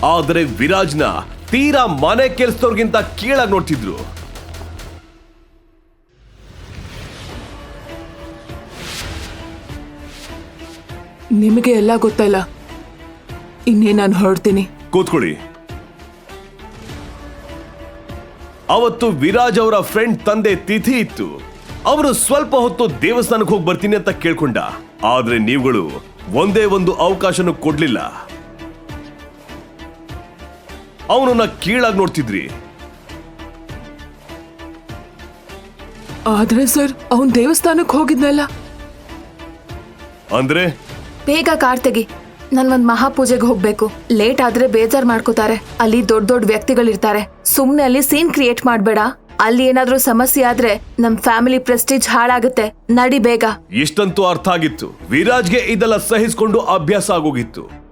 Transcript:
ಆದರೆ ವಿರಾಜ್ನ ತೀರಾ ಮನೆ ಕೆಲಸದವ್ರಿಗಿಂತ ಕೀಳಾಗಿ ನೋಡ್ತಿದ್ರು. ನಿಮಗೆ ಎಲ್ಲ ಗೊತ್ತಲ್ಲ, ಇನ್ನೇ ನಾನು ಹೊರಡ್ತೀನಿ. ಕೂತ್ಕೊಳ್ಳಿ. ಅವತ್ತು ವಿರಾಜ್ ಅವರ ಫ್ರೆಂಡ್ ತಂದೆ ತಿಥಿ ಇತ್ತು. ಅವರು ಸ್ವಲ್ಪ ಹೊತ್ತು ದೇವಸ್ಥಾನಕ್ಕೆ ಹೋಗಿ ಬರ್ತೀನಿ ಅಂತ ಕೇಳ್ಕೊಂಡ. ಆದ್ರೆ ನೀವುಗಳು ಒಂದೇ ಒಂದು ಅವಕಾಶನೂ ಕೊಡ್ಲಿಲ್ಲ. ಅವನನ್ನ ಕೀಳಾಗಿ ನೋಡ್ತಿದ್ರಿ. ಆದ್ರೆ ಸರ್, ಅವನ್ ದೇವಸ್ಥಾನಕ್ಕೆ ಹೋಗಿದ್ನಲ್ಲ. ಅಂದ್ರೆ ಬೇಗ ಕಾರ್ ತೆಗಿ, ನನ್ ಒಂದ್ ಮಹಾಪೂಜೆಗೆ ಹೋಗ್ಬೇಕು. ಲೇಟ್ ಆದ್ರೆ ಬೇಜಾರ್ ಮಾಡ್ಕೋತಾರೆ. ಅಲ್ಲಿ ದೊಡ್ಡ ದೊಡ್ಡ ವ್ಯಕ್ತಿಗಳಿರ್ತಾರೆ. ಸುಮ್ನೆ ಅಲ್ಲಿ ಸೀನ್ ಕ್ರಿಯೇಟ್ ಮಾಡ್ಬೇಡ. ಅಲ್ಲಿ ಏನಾದ್ರೂ ಸಮಸ್ಯೆ ಆದ್ರೆ ನಮ್ ಫ್ಯಾಮಿಲಿ ಪ್ರೆಸ್ಟೀಜ್ ಹಾಳಾಗುತ್ತೆ. ನಡಿ ಬೇಗ. ಇಷ್ಟಂತೂ ಅರ್ಥ ಆಗಿತ್ತು. ವಿರಾಜ್ಗೆ ಇದೆಲ್ಲ ಸಹಿಸ್ಕೊಂಡು ಅಭ್ಯಾಸ ಆಗೋಗಿತ್ತು.